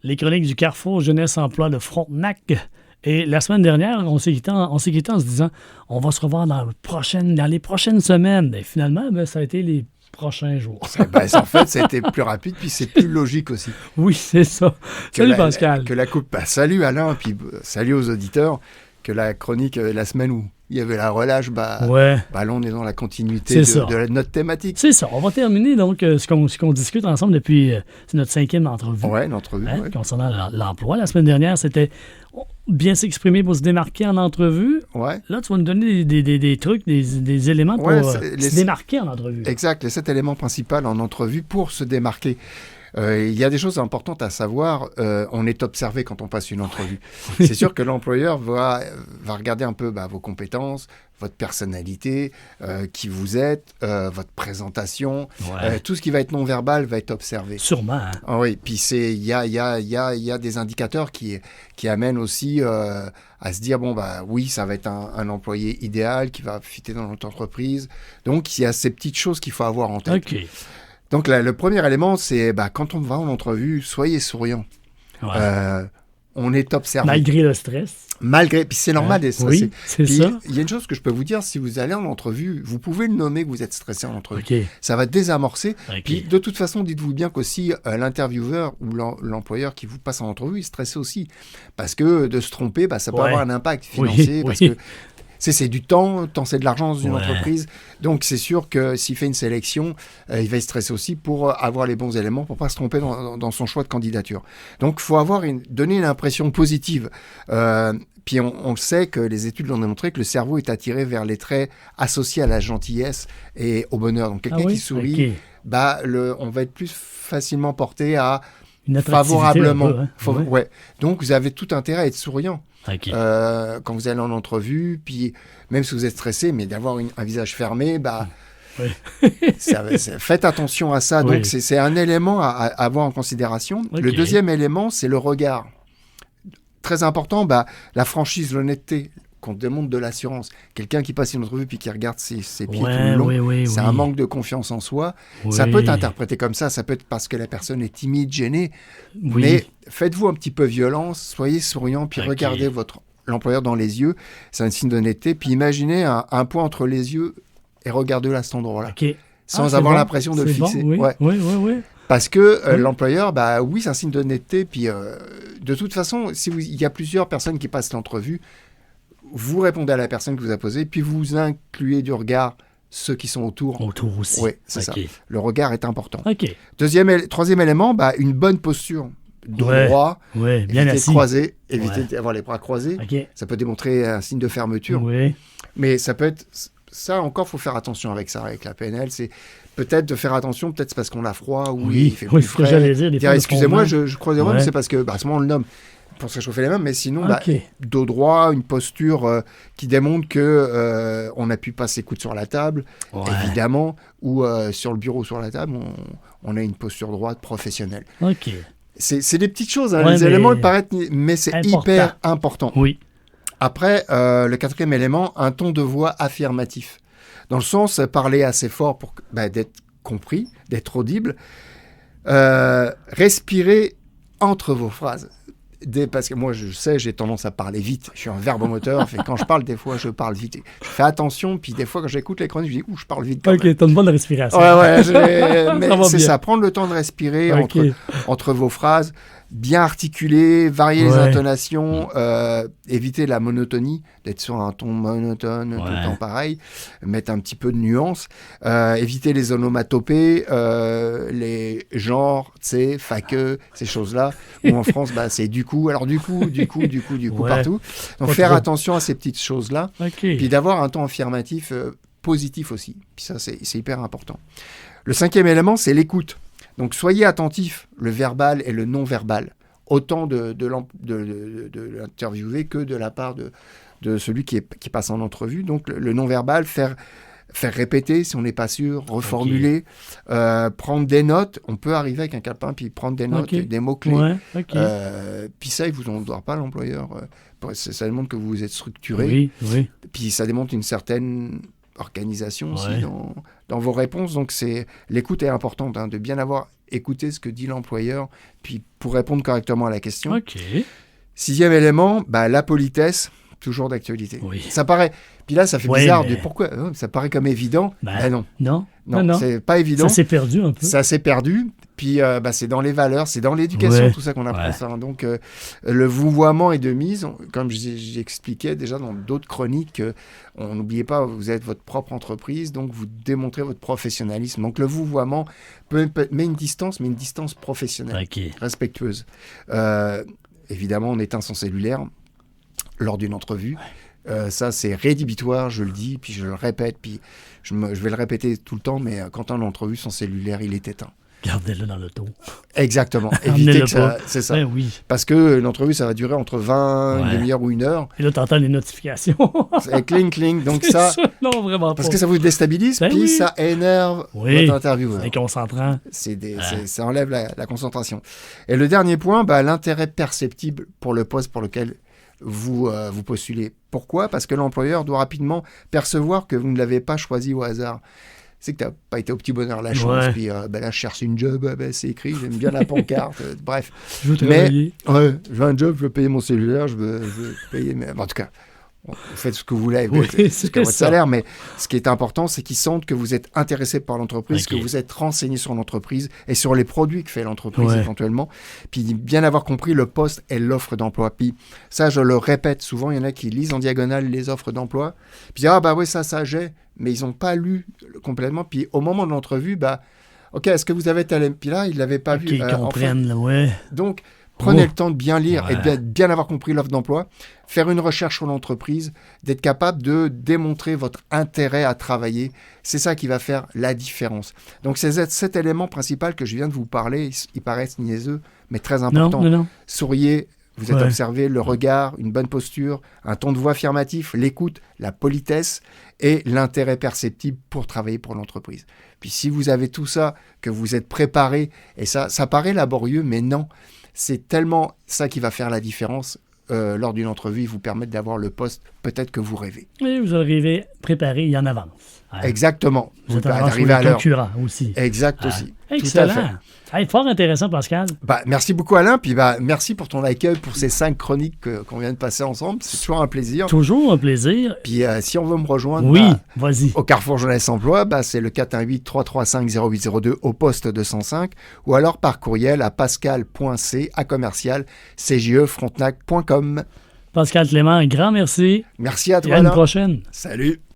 les chroniques du Carrefour Jeunesse Emploi de Frontenac. Et la semaine dernière, on s'est quitté en se disant on va se revoir dans les prochaines semaines. Et finalement, ça a été les prochains jours. En fait, c'était plus rapide, puis c'est plus logique aussi. Oui, c'est ça. Salut Pascal. Que la coupe. Salut Alain, puis salut aux auditeurs. Que la chronique, la semaine où il y avait la relâche, là on est dans la continuité de notre thématique. C'est ça. On va terminer donc ce qu'on discute ensemble depuis c'est notre 5e entrevue. Oui, l'entrevue. Concernant l'emploi. La semaine dernière, c'était bien s'exprimer pour se démarquer en entrevue. Ouais. Là, tu vas nous donner des trucs, des éléments pour se démarquer en entrevue. Exact. Les 7 éléments principaux en entrevue pour se démarquer. Il y a des choses importantes à savoir. On est observé quand on passe une entrevue. C'est sûr que l'employeur va regarder un peu vos compétences, votre personnalité, qui vous êtes, votre présentation. Tout ce qui va être non-verbal va être observé. Sûrement. Hein? Ah oui, puis il y a des indicateurs qui amènent aussi à se dire, oui, ça va être un employé idéal qui va fitter dans notre entreprise. Donc, il y a ces petites choses qu'il faut avoir en tête. OK. Donc, le premier élément, c'est quand on va en entrevue, soyez souriant. Ouais. On est observé. Malgré le stress. Puis c'est normal d'être stressé. Oui, c'est ça. Il y a une chose que je peux vous dire, si vous allez en entrevue, vous pouvez le nommer que vous êtes stressé en entrevue. Okay. Ça va désamorcer. Okay. Puis de toute façon, dites-vous bien qu'aussi l'intervieweur ou l'employeur qui vous passe en entrevue, il est stressé aussi. Parce que de se tromper, ça peut avoir un impact financier. Parce que c'est du temps. Le temps, c'est de l'argent dans une entreprise. Donc, c'est sûr que s'il fait une sélection, il va être stressé aussi pour avoir les bons éléments, pour ne pas se tromper dans son choix de candidature. Donc, il faut donner une impression positive. Puis, on le sait que les études l'ont démontré que le cerveau est attiré vers les traits associés à la gentillesse et au bonheur. Donc, quelqu'un qui sourit, on va être plus facilement porté à favorablement. Donc, vous avez tout intérêt à être souriant. Okay. Quand vous allez en entrevue, puis même si vous êtes stressé, mais d'avoir un visage fermé, faites attention à ça. Donc, c'est un élément à avoir en considération. Okay. Le deuxième élément, c'est le regard. Très important, la franchise, l'honnêteté, qu'on demande de l'assurance. Quelqu'un qui passe une entrevue puis qui regarde ses pieds tout le long, c'est un manque de confiance en soi. Ça peut être interprété comme ça peut être parce que la personne est timide, gênée, mais faites-vous un petit peu violence, soyez souriant, puis regardez l'employeur dans les yeux, c'est un signe d'honnêteté, puis imaginez un point entre les yeux et regardez-le à cet endroit-là, sans avoir l'impression de le fixer. Oui. Parce que l'employeur, c'est un signe d'honnêteté, puis de toute façon, il y a plusieurs personnes qui passent l'entrevue, vous répondez à la personne que vous a posée, puis vous incluez du regard ceux qui sont autour. Autour aussi. Oui, c'est ça. Le regard est important. Okay. Troisième élément, une bonne posture. Dos droit, bien assis. De croiser, évitez d'avoir les bras croisés. Ça peut démontrer un signe de fermeture. Mais ça peut être... Ça, encore, il faut faire attention avec ça, avec la PNL. C'est peut-être de faire attention, peut-être c'est parce qu'on a froid ou il fait plus frais. Ce que j'allais dire. Excusez-moi, je croise les bras, mais c'est parce que, à ce moment, on le nomme. Pour se réchauffer les mains, mais sinon, dos droit, une posture qui démontre que on n'appuie pas ses coudes sur la table, évidemment, ou sur le bureau, sur la table, on a une posture droite professionnelle. C'est des petites choses, les éléments le paraissent, mais c'est hyper important. Oui. Après, le quatrième élément, un ton de voix affirmatif. Dans le sens, parler assez fort pour d'être compris, d'être audible. Respirer entre vos phrases. Parce que moi, je sais, j'ai tendance à parler vite. Je suis un verbomoteur. Quand je parle, des fois, je parle vite. Je fais attention. Puis des fois, quand j'écoute les chroniques, je dis « je parle vite quand même. » t'as une bonne respiration. Mais c'est ça. Prendre le temps de respirer entre vos phrases. Bien articuler, varier les intonations, éviter la monotonie, d'être sur un ton monotone, tout le temps pareil, mettre un petit peu de nuance, éviter les onomatopées, les genres, faqueux, ces choses-là, où en France, c'est du coup, alors du coup, partout. Donc faire attention à ces petites choses-là, puis d'avoir un ton affirmatif positif aussi. Puis ça, c'est hyper important. Le cinquième élément, c'est l'écoute. Donc, soyez attentifs, le verbal et le non-verbal, autant de l'interviewé que de la part de celui qui passe en entrevue. Donc, le non-verbal, faire répéter si on n'est pas sûr, reformuler, prendre des notes. On peut arriver avec un calepin puis prendre des notes, des mots-clés. Puis ça, il ne vous en doit pas, l'employeur. Ça démontre que vous êtes structuré. Oui. Puis ça démontre une certaine organisation aussi dans vos réponses. Donc, l'écoute est importante, de bien avoir écouté ce que dit l'employeur, puis pour répondre correctement à la question. OK. 6e élément, la politesse, toujours d'actualité. Oui. Ça paraît... Puis là, ça fait bizarre. Pourquoi ça paraît comme évident. Non. Non, c'est pas évident. Ça s'est perdu un peu. Ça s'est perdu. Puis c'est dans les valeurs, c'est dans l'éducation, tout ça qu'on apprend ça. Donc le vouvoiement est de mise, comme j'expliquais déjà dans d'autres chroniques, on n'oubliez pas, vous êtes votre propre entreprise, donc vous démontrez votre professionnalisme. Donc le vouvoiement met une distance, mais une distance professionnelle, respectueuse. Évidemment, on éteint son cellulaire lors d'une entrevue. Ça, c'est rédhibitoire, je le dis, puis je le répète, puis je vais le répéter tout le temps, mais quand on est en entrevue, son cellulaire, il est éteint. Gardez-le dans l'auto. Exactement. Évitez que ça, c'est ça. Oui. Parce que l'entrevue, ça va durer entre 20, une demi-heure ou 1 heure. Et là, tu entends les notifications. C'est cling. Donc ça... Non, vraiment pas. Parce que ça vous déstabilise, puis ça énerve votre intervieweur. C'est concentrant. Ça enlève la concentration. Et le dernier point, l'intérêt perceptible pour le poste pour lequel vous postulez. Pourquoi ? Parce que l'employeur doit rapidement percevoir que vous ne l'avez pas choisi au hasard. C'est que tu n'as pas été au petit bonheur la chance, puis là, je cherche une job, c'est écrit, j'aime bien la pancarte, bref. Je veux travailler. Mais, je veux un job, je veux payer mon cellulaire, je veux payer... En tout cas, vous faites ce que vous voulez, c'est votre salaire, mais ce qui est important, c'est qu'ils sentent que vous êtes intéressé par l'entreprise, que vous êtes renseigné sur l'entreprise et sur les produits que fait l'entreprise éventuellement, puis bien avoir compris le poste et l'offre d'emploi. Puis ça, je le répète souvent, il y en a qui lisent en diagonale les offres d'emploi, puis ça j'ai, mais ils n'ont pas lu complètement, puis au moment de l'entrevue, OK, est-ce que vous avez tel... Puis là, ils ne l'avaient pas vu. Qu'ils comprennent, Donc, prenez le temps de bien lire et de bien avoir compris l'offre d'emploi, faire une recherche sur l'entreprise, d'être capable de démontrer votre intérêt à travailler. C'est ça qui va faire la différence. Donc, c'est cet élément principal que je viens de vous parler. Il paraît niaiseux, mais très important. Non. Souriez, vous êtes observé, le regard, une bonne posture, un ton de voix affirmatif, l'écoute, la politesse et l'intérêt perceptible pour travailler pour l'entreprise. Puis si vous avez tout ça, que vous êtes préparé, et ça paraît laborieux, mais non, c'est tellement ça qui va faire la différence lors d'une entrevue, vous permettre d'avoir le poste peut-être que vous rêvez. Et vous arrivez préparé et en avance. Exactement. Vous êtes arrivé à l'heure. Concurrent aussi. Exact aussi. Excellent. Tout à fait. Fort intéressant, Pascal. Merci beaucoup, Alain. Puis merci pour ton accueil, pour ces 5 chroniques qu'on vient de passer ensemble. C'est toujours un plaisir. Toujours un plaisir. Puis si on veut me rejoindre vas-y. Au Carrefour Jeunesse Emploi, c'est le 418-335-0802 au poste 205 ou alors par courriel à pascal.c@cgefrontenac.com. Pascal Clément, un grand merci. Merci à toi, et à une prochaine. Salut.